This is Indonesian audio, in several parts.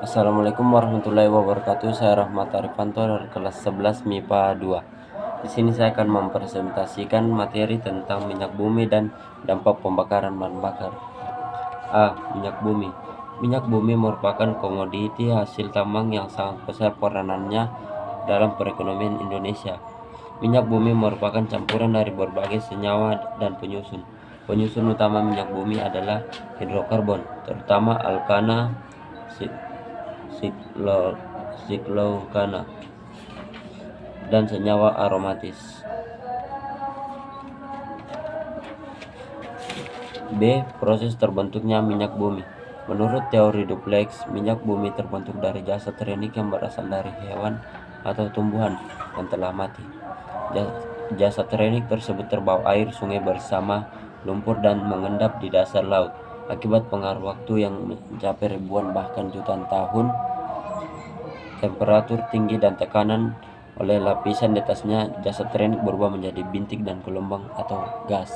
Assalamualaikum warahmatullahi wabarakatuh. Saya Rahmat Arifanto dari kelas 11 MIPA 2. Di sini saya akan mempresentasikan materi tentang minyak bumi dan dampak pembakaran bahan bakar. Minyak bumi. Minyak bumi merupakan komoditi hasil tambang yang sangat besar peranannya dalam perekonomian Indonesia. Minyak bumi merupakan campuran dari berbagai senyawa dan penyusun. Penyusun utama minyak bumi adalah hidrokarbon, terutama alkana, siklokana, dan senyawa aromatis. B. Proses terbentuknya minyak bumi. Menurut teori duplex, minyak bumi terbentuk dari jasad renik yang berasal dari hewan atau tumbuhan yang telah mati. Jasad renik tersebut terbawa air sungai bersama lumpur dan mengendap di dasar laut. Akibat pengaruh waktu yang mencapai ribuan bahkan jutaan tahun, temperatur tinggi dan tekanan oleh lapisan di atasnya, jasad renik berubah menjadi bintik dan gelombang atau gas.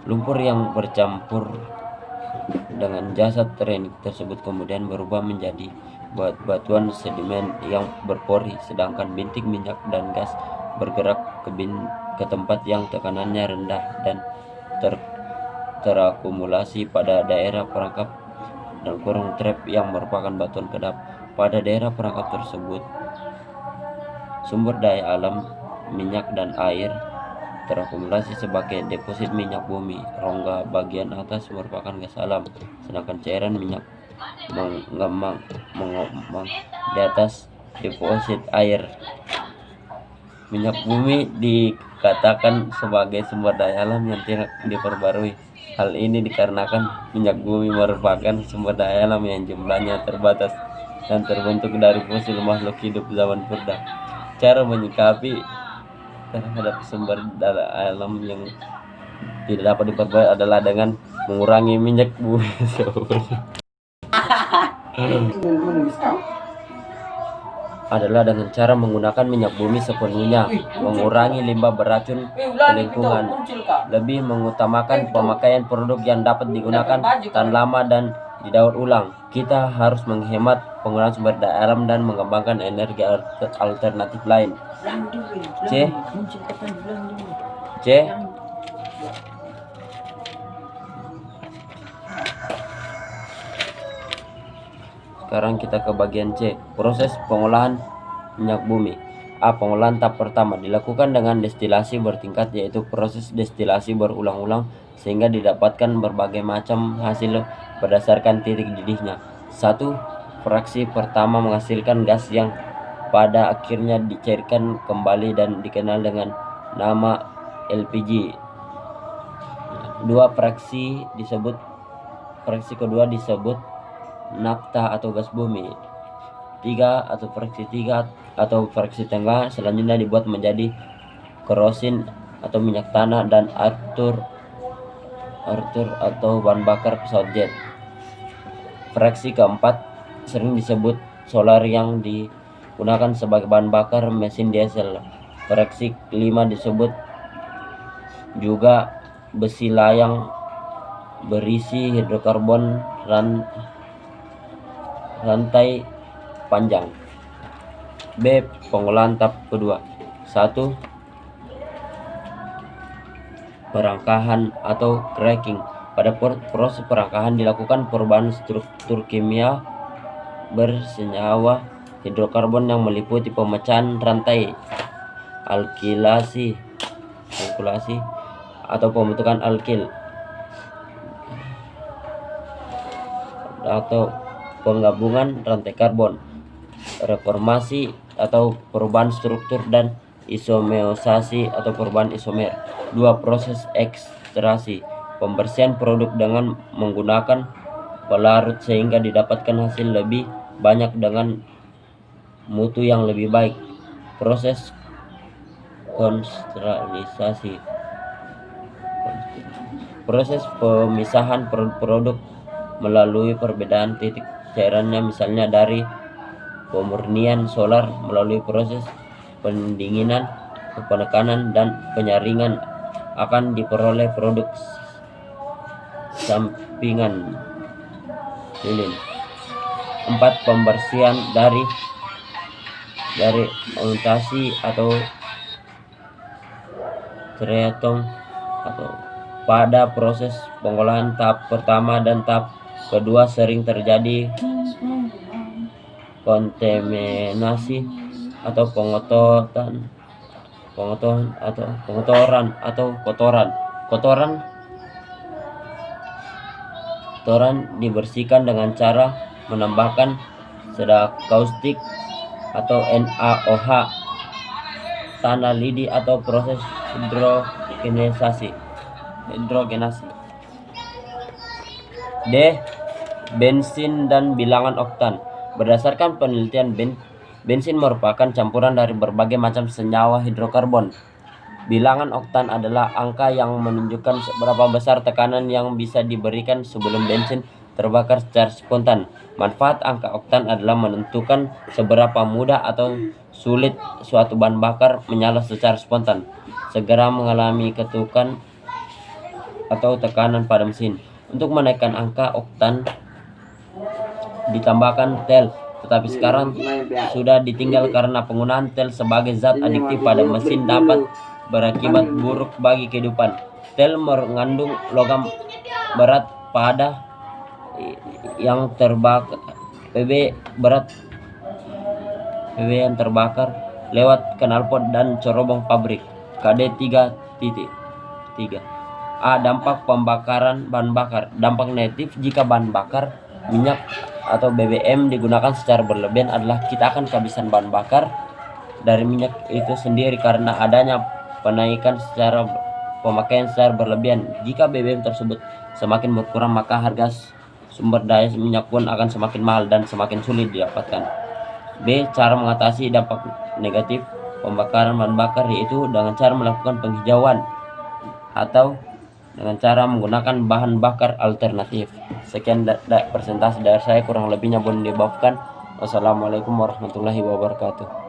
Lumpur yang bercampur dengan jasad renik tersebut kemudian berubah menjadi batuan sedimen yang berpori, sedangkan bintik minyak dan gas bergerak ke tempat yang tekanannya rendah dan terakumulasi pada daerah perangkap dan kurung trap yang merupakan batuan kedap. Pada daerah perangkap tersebut, sumber daya alam, minyak dan air terakumulasi sebagai deposit minyak bumi. Rongga bagian atas merupakan gas alam, sedangkan cairan minyak mengembang di atas deposit air. Minyak bumi dikatakan sebagai sumber daya alam yang tidak diperbarui. Hal ini dikarenakan minyak bumi merupakan sumber daya alam yang jumlahnya terbatas dan terbentuk dari fosil makhluk hidup zaman purba. Cara menyikapi terhadap sumber daya alam yang tidak dapat diperbarui adalah dengan mengurangi minyak bumi adalah dengan cara menggunakan minyak bumi sepenuhnya, mengurangi limbah beracun ke lingkungan, lebih mengutamakan pemakaian produk yang dapat digunakan tahan lama dan didaur ulang. Kita harus menghemat penggunaan sumber daya alam dan mengembangkan energi alternatif lain. C. Sekarang kita ke bagian C, proses pengolahan minyak bumi. Pengolahan tahap pertama dilakukan dengan destilasi bertingkat, yaitu proses destilasi berulang-ulang sehingga didapatkan berbagai macam hasil berdasarkan titik didihnya. 1. Fraksi pertama menghasilkan gas yang pada akhirnya dicairkan kembali dan dikenal dengan nama LPG. 2. Fraksi kedua disebut nafta atau gas bumi. 3. Atau fraksi tengah selanjutnya dibuat menjadi kerosin atau minyak tanah dan artur atau bahan bakar pesawat jet. Fraksi keempat sering disebut solar yang digunakan sebagai bahan bakar mesin diesel. Fraksi kelima disebut juga besi layang berisi hidrokarbon rantai panjang. B. Pengolahan tahap kedua. 1. Perangkahan atau cracking. Pada proses perangkahan dilakukan perubahan struktur kimia bersenyawa hidrokarbon yang meliputi pemecahan rantai, alkilasi atau pembentukan alkil, atau penggabungan rantai karbon, reformasi atau perubahan struktur, dan isomerisasi atau perubahan isomer. 2. Proses ekstraksi, pembersihan produk dengan menggunakan pelarut sehingga didapatkan hasil lebih banyak dengan mutu yang lebih baik. Proses konsentrasi, proses pemisahan produk melalui perbedaan titik cairannya, misalnya dari pemurnian solar melalui proses pendinginan, penekanan, dan penyaringan, akan diperoleh produk sampingan lilin. 4. Pembersihan dari mutasi atau triathlon atau pada proses pengolahan tahap pertama dan tahap kedua sering terjadi kontaminasi atau kotoran dibersihkan dengan cara menambahkan soda kaustik atau NaOH, tanah lidi atau proses hidrogenasi. D. Bensin dan bilangan oktan. Berdasarkan penelitian, bensin merupakan campuran dari berbagai macam senyawa hidrokarbon. Bilangan oktan adalah angka yang menunjukkan seberapa besar tekanan yang bisa diberikan sebelum bensin terbakar secara spontan. Manfaat angka oktan adalah menentukan seberapa mudah atau sulit suatu bahan bakar menyala secara spontan, segera mengalami ketukan atau tekanan pada mesin. Untuk menaikkan angka oktan ditambahkan tel, tetapi sekarang sudah ditinggal karena penggunaan tel sebagai zat adiktif pada mesin dapat berakibat buruk bagi kehidupan. Tel mengandung logam berat pada yang terbakar, PB yang terbakar lewat knalpot dan cerobong pabrik. KD 3.3. A. Dampak pembakaran bahan bakar. Dampak negatif jika bahan bakar minyak atau BBM digunakan secara berlebihan adalah kita akan kehabisan bahan bakar dari minyak itu sendiri karena adanya pemakaian secara berlebihan. Jika BBM tersebut semakin berkurang, maka harga sumber daya minyak pun akan semakin mahal dan semakin sulit didapatkan. B. Cara mengatasi dampak negatif pembakaran bahan bakar, yaitu dengan cara melakukan penghijauan atau dengan cara menggunakan bahan bakar alternatif. Sekian persentase dari saya, kurang lebihnya boleh dimaafkan. Wassalamualaikum warahmatullahi wabarakatuh.